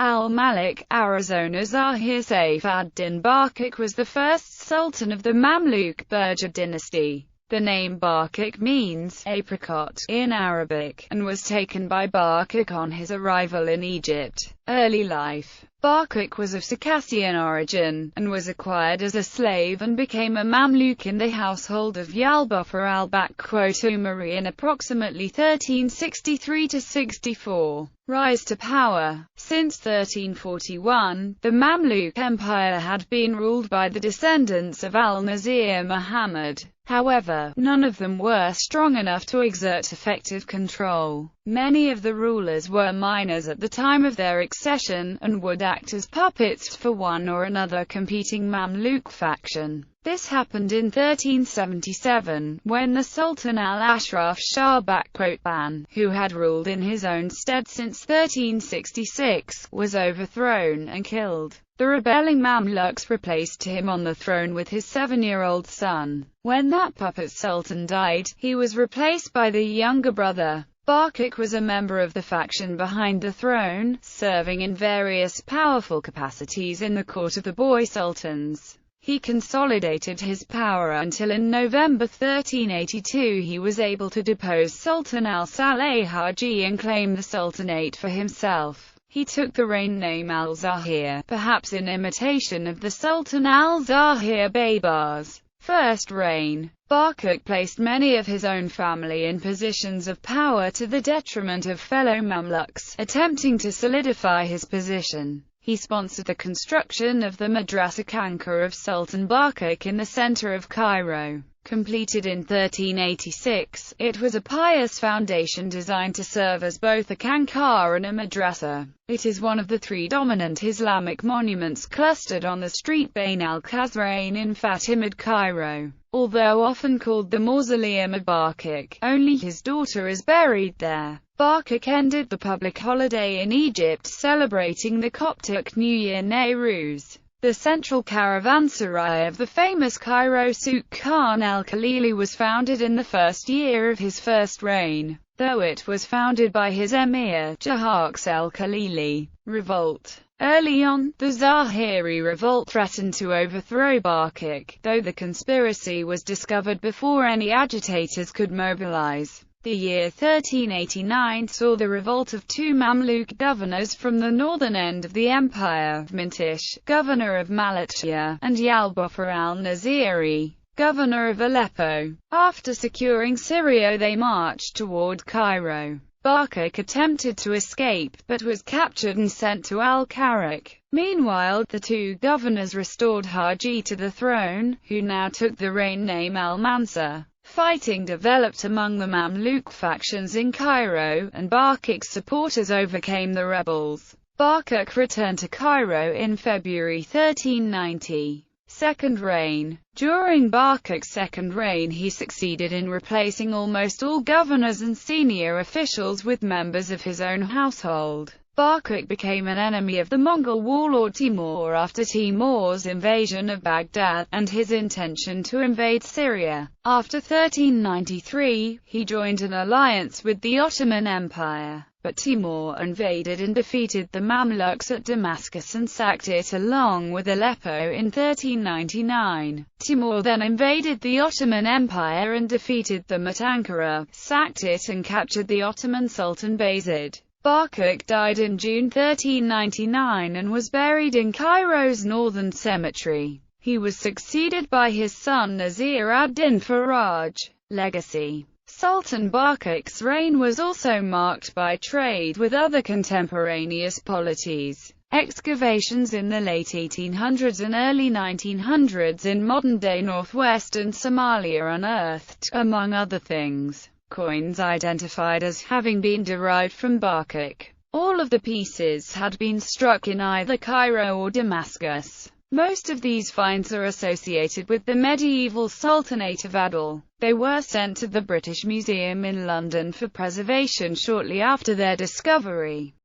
Al-Malik, Arizona. Zahir Saif ad-Din Barquq was the first sultan of the Mamluk Berger dynasty. The name Barquq means apricot in Arabic, and was taken by Barquq on his arrival in Egypt. Early life. Barquq was of Circassian origin, and was acquired as a slave and became a Mamluk in the household of Yalbufar al-Barquq Umari in approximately 1363–64. Rise to power. Since 1341, the Mamluk Empire had been ruled by the descendants of al-Nasir Muhammad. However, none of them were strong enough to exert effective control. Many of the rulers were minors at the time of their accession, and would act as puppets for one or another competing Mamluk faction. This happened in 1377, when the Sultan al-Ashraf Shah Ban, who had ruled in his own stead since 1366, was overthrown and killed. The rebelling Mamluks replaced him on the throne with his 7-year-old son. When that puppet sultan died, he was replaced by the younger brother. Barquq was a member of the faction behind the throne, serving in various powerful capacities in the court of the boy sultans. He consolidated his power until in November 1382 he was able to depose Sultan al-Saleh Haji and claim the sultanate for himself. He took the reign name al-Zahir, perhaps in imitation of the Sultan al-Zahir Baybar's first reign. Barquq placed many of his own family in positions of power to the detriment of fellow Mamluks, attempting to solidify his position. He sponsored the construction of the Madrasa Khanqa of Sultan Barquq in the center of Cairo. Completed in 1386, it was a pious foundation designed to serve as both a khanqa and a madrasa. It is one of the three dominant Islamic monuments clustered on the street Bain al-Qasrain in Fatimid Cairo. Although often called the Mausoleum of Barquq, only his daughter is buried there. Barquq ended the public holiday in Egypt celebrating the Coptic New Year Nowruz. The central caravanserai of the famous Cairo Souk Khan el-Khalili was founded in the first year of his first reign, though it was founded by his emir, Jahaks el-Khalili. Revolt. Early on, the Zahiri revolt threatened to overthrow Barquq, though the conspiracy was discovered before any agitators could mobilize. The year 1389 saw the revolt of two Mamluk governors from the northern end of the empire, Mintish, governor of Malatya, and Yalbufar al-Naziri, governor of Aleppo. After securing Syria they marched toward Cairo. Barquq attempted to escape, but was captured and sent to Al-Karak. Meanwhile, the two governors restored Haji to the throne, who now took the reign name Al-Mansur. Fighting developed among the Mamluk factions in Cairo, and Barquq's supporters overcame the rebels. Barquq returned to Cairo in February 1390. Second reign. During Barquq's second reign he succeeded in replacing almost all governors and senior officials with members of his own household. Barquq became an enemy of the Mongol warlord Timur after Timur's invasion of Baghdad, and his intention to invade Syria. After 1393, he joined an alliance with the Ottoman Empire, but Timur invaded and defeated the Mamluks at Damascus and sacked it along with Aleppo in 1399. Timur then invaded the Ottoman Empire and defeated them at Ankara, sacked it and captured the Ottoman Sultan Bayezid. Barquq died in June 1399 and was buried in Cairo's northern cemetery. He was succeeded by his son Nasir ad-Din Faraj. Legacy. Sultan Barquq's reign was also marked by trade with other contemporaneous polities. Excavations in the late 1800s and early 1900s in modern-day northwestern Somalia unearthed, among other things, coins identified as having been derived from Barquq. All of the pieces had been struck in either Cairo or Damascus. Most of these finds are associated with the medieval Sultanate of Adal. They were sent to the British Museum in London for preservation shortly after their discovery.